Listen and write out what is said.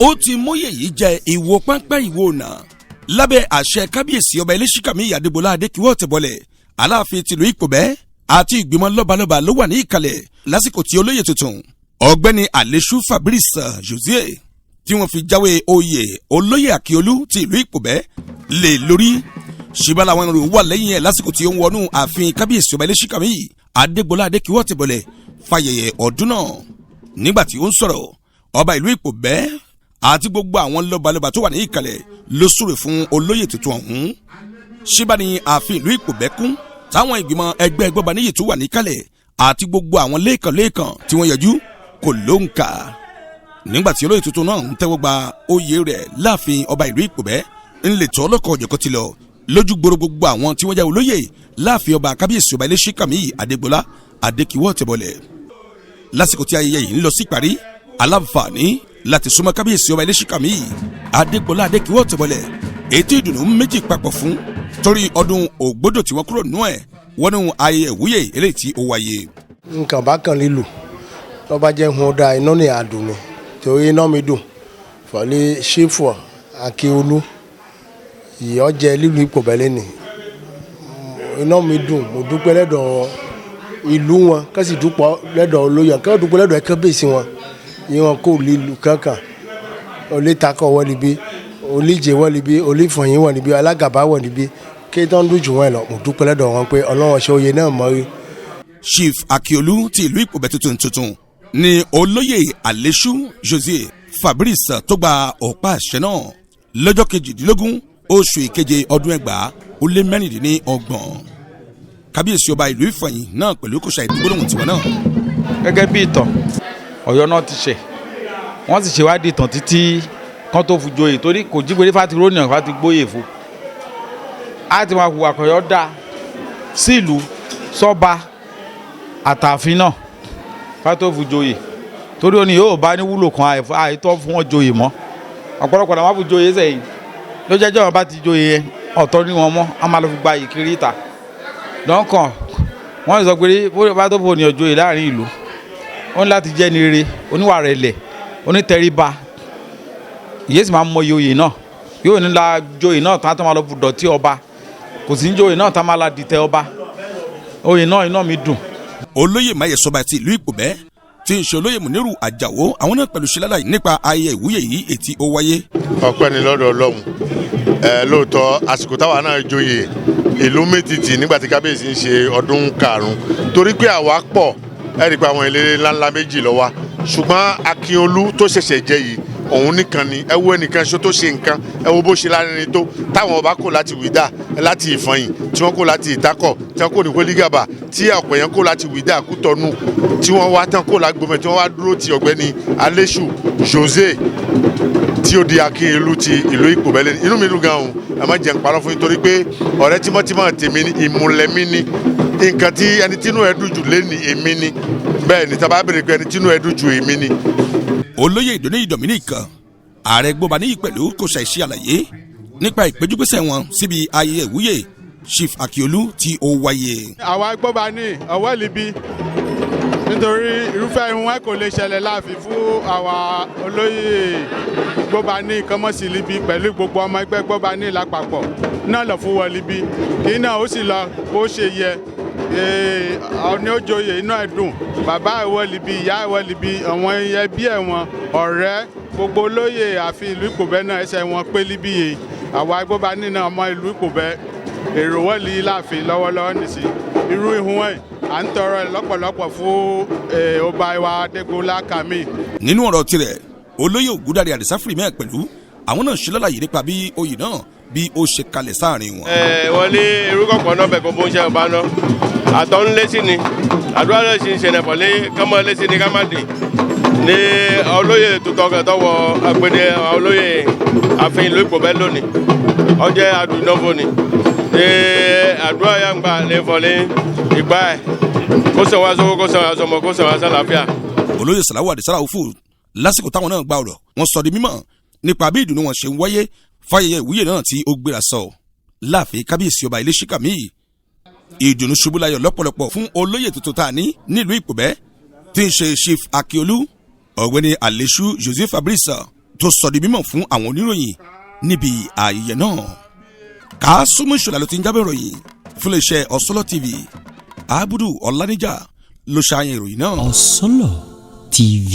ó ti móye yìí jẹ ìwo pánpẹ́ ìwo ọ̀nà lábẹ́ àṣẹ kábíyèsí ọba Elésìkàmí Adégbọlá Adékìwọ́ Ọ̀tẹ̀bọlẹ̀ aláàfin tìlú Ìpòbẹ́ àti ìgbìmọ̀ lọ́balọ́ba ló wà ní ìkàlẹ̀ lásìkò tí olóyè tuntun ọ̀gbẹ́ni Àlésù Fabrice José tí wọ́n fi jáwé oyè olóyè Akíolú ti ìlú Ìpòbẹ́ lé lórí ṣíbá làwọn èrò wà lẹ́yìn ẹ̀ lásìkò tí ó ń wọnú ààfin kábíyèsí ọba Elésìkàmí Adégbọlá Adékìwọ́ Ọ̀tẹ̀bọlẹ̀ fàyẹyẹ ọdún náà nígbà tí ó ń sọ̀rọ̀ ọba ìlú Ìpòbẹ́ àti gbogbo àwọn lọ́balọ́ba tó wà ní ìkàlẹ̀ ló súre fún olóyè tuntun ọ̀hún ṣíbá ní ààfin ìlú Ìpòbẹ́ kún táwọn ìgbìmọ̀ ẹgbẹ́ gbọ́ba níyì tó wà níkàlẹ̀ àti gbogbo àwọn lẹ́ẹ̀kan tí wọ́n yọjú kò lóǹkà nígbà tí olóyè tuntun náà ń tẹ́wọ́ gba oyè rẹ̀ láàfin ọba ìlú Ìpòbẹ́ ńlẹ̀tọ́ ọlọ́kọ̀ ọ̀jọ̀kọ́ ti lọ lójú gbòòrò gbogbo àwọn tí wọ́n jẹ́ olóyè láàfin ọba kábíyèsí ọba Elésìkàmí Adégbọlá Adékìwọ́ Ọ̀tẹ̀bọlẹ̀ lásìkò tí ayẹyẹ yìí ń lọ sí ìparí aláǹfààní láti súnmọ́ kábíyèsí ọba Elésìkàmí Adégbọlá Adékìwọ́ Ọ̀tẹ̀bọlẹ̀ ètò ìdùnnú méjì papọ̀ fún torí ọdún ògbódò tí wọ́n kúrò nínú ẹ̀ wọnú ayẹyẹ ìwúyè eléyìí tí ó wáyé. nǹkan bá kan lílù tó bá jẹ́ hun da iná ní àdùn mi torí iná mi dùn fọlẹ́ ṣéfù Akíolú ìyọ́jẹ́ lílù Ìpòbẹ́ lẹ́nì iná mi dùn mo dúpẹ́ lẹ́dọ̀ ìlú wọn kẹ́sì dúpọ̀ lẹ́dọ̀ olóyè kẹ́ dúpẹ́ lẹ́dọ̀ ẹ̀kẹ́ bèsì wọn ìwọ̀n kò lílù kankan olétakọ̀ wọ́n níbí olíje wọ́n níbí olífọ̀yín wọ́n níbí alágàbá wọ́n níbí kí tó ń dùn jù wọ́n lọ mo dúpẹ́ lẹ́dọ̀ wọn pé ọlọ́wọ́n ṣe oyè náà mọ́ rí. Chief Akíolú ti ìlú Ìpòbẹ́ tuntun ni olóyè Àlésù José Fabrice tó gba ọ̀pá àṣẹ náà lọ́jọ́ 18 oṣù ìkeje ọdún 2016 kábíyèsí ọba ìlú Ìfọ̀yín náà pẹ̀lú kòṣà ìdúgbòlóhùn tiwọn náà. gẹ́gẹ́ bí ìtàn Ọ̀yọ́ náà ti ṣe wọ́n sì ṣèwádìí ìtàn títí kan tó fi joyè torí kò jígbére fati rónìyàn fati gbóyè fún a ti máa hùwà kọ̀yọ́ dá sílùú sọ́ba àtàfin náà fati tó fi joyè torí ó ní yóò bá ní wúlò kan àìtọ́ fún wọn joyè mọ́ ọ̀pọ̀lọpọ̀ làwọn fi joyè sẹ́yìn ló jẹ́jọ́ wọn bá ti joyè yẹn ọ̀tọ̀ ní wọn mọ́ a máa lọ fi gba ìkiri ìta lọ́kàn wọ́n sọ pé bá tó fò ní ọjọ́ láàrin ìlú ó ní láti jẹ́ ní rere oníwà rẹ̀lẹ̀ onítẹríba ìyẹn sì máa mọ iye oyè náà yóò ní la joyè náà tán tó máa lọ dọ̀tí ọba kò sí ní joyè náà tá máa la dìtẹ̀ ọba oyè náà iná mi dùn. olóyè máyẹ̀sọ́ba ti ìlú Ìpòbẹ́ tí ń ṣe olóyè Múnírù Àjàó àwọn náà pẹ̀lú ṣẹlẹ́lá nípa ayẹyẹ ìwúyè yìí ètí ó wáyé. ọpẹ́ ni lọ́dọ̀ Ọlọ́run lóòótọ́ àsìkò táwa náà joyè ìlú mẹ́tìtì nígbà tí kábíyèsí ń ṣe ọdún karùn-ún torí pé àwa pọ̀ ẹ̀rí pé àwọn eléré ńláńlá méjì ló wà ṣùgbọ́n Akíolú tó ṣẹ̀ṣẹ̀ jẹ yìí òun nìkan ni ẹ wo ẹnìkan ṣo tó ṣe nǹkan ẹ wo bó ṣe lárinrin tó táwọn ọba kò láti Wídà láti Ìfọ̀yín tí wọ́n kò láti Ìtákọ̀ tí wọ́n kò ní Kólígàbà tí ọ̀pọ̀ yẹn kò láti Wídà Kútọ́nù tí wọ́n wá tán kò lágbómẹ̀ tí wọ́n wá dúró ti ọ̀gbẹ́ni Àlésù José tí ó di Akíolú ti ìlú Ìpòbẹ́ lẹ́nu inú mi dùn gan-an ẹ má jẹ́ n parọ́ fún yín torí pé ọ̀rẹ́ tímọ́tímọ́ tèmi ni ìmùlẹ̀mí ni nǹkan tí ẹni tínú ẹ dùn jù lé ní èmi ni bẹ́ẹ̀ ni tábà bèrè pé ẹni tínú ẹ dùn jù èmi ni. olóyè Ìdòníyì Dominic ààrẹ gbọ́ba níyì pẹ̀lú kò ṣàìṣe àlàyé nípa ìpéjúpésẹ̀ wọn síbi ayẹyẹ ìwúyè Chief Akíolú tí ó wáyé. àwa gbọ́ba ní ọwọ́ libi nítorí irúfẹ́ irun wọn kò lè ṣẹlẹ̀ láàfin fún àwa olóyè gbọ́ba ní kọ́mọ́sí libi pẹ̀lú gbogbo ọmọ ẹgbẹ́ gbọ́ba ní lápapọ̀ náà lọ fún wọn libi kí náà ó sì lọ bó ṣe yẹ ọ̀ní òjòyè iná ẹ̀dùn bàbá ẹ̀wọ̀ libi ìyá ẹ̀wọ̀ libi àwọn ẹbí ẹ̀wọ̀n ọ̀rẹ́ gbogbo olóyè àfi ìlú Ìpòbẹ́ náà ẹsẹ̀ wọn pé libi yìí àwa gbọ́ba nínú ọmọ ìlú Ìpòbẹ́ èrò wọ́ọ̀lì láàfin lọ́wọ́lọ́wọ́ nìsí irú ihun ẹ̀ à ń tọrọ ẹ̀ lọ́pọ̀lọpọ̀ fún ọba ìwà Adégbọlá Kàmí. nínú ọ̀rọ̀ tirẹ̀ olóyè Ògúndáre Àdìsá Fìrímẹ́ pẹ̀lú àwọn náà ṣe lálàyé nípa bí oyè náà bí ó ṣe kalẹ̀ sáàrin wọn. wọ́n ní irú kọ̀ọ̀kan náà bẹ̀ kó bó ń ṣe ọba náà àtọ́ ń lé sí ni àdúrà lè ṣe ìṣẹ̀lẹ̀ pọ̀ lé kọ́mọ lé sí ni ká má dé ní olóyè tuntun ọkàn tọwọ́ agbede olóyè àfin ìlú Ìpòbẹ́ lónìí ọjọ́ adùnọ́fọ̀ ni ní àdúrà yà ń gbà lè fọlé ìgbà ẹ̀ kó sọ wá sówó kó sọ wá sọmọ kó sọ wá sálàáfíà. olóyè Sàláwù Àdìsá Ràúfù lásìkò táwọn náà gba ọ̀rọ̀ wọn sọ di mímọ̀ nípa bí ìdùnnú wọn ṣe ń wáyé fáyẹyẹ ìwúyè náà tí ó gbéra sọ láàfin kábíyèsí ọba Elésìkàmí ìdùnnú ṣubú láyọ̀ lọ́pọ̀lọpọ̀ fún olóyè tuntun tá a ní nílùú Ìpòbẹ́ tí ń ṣe Chief Akíolú ọ̀gbẹ́ni Àlésù José Fabrice tó sọ di mímọ̀ fún àwọn oníròyìn níbi ayẹyẹ náà. Kàásùmù Ìṣọ̀lá ló ti ń jábọ̀ ìròyìn fún iléeṣẹ́ Ọ̀sọ́lọ̀ TV. Abudu Ọláníjà ló ṣàyàn ìròyìn náà. Ọ̀sọ́lọ̀ TV.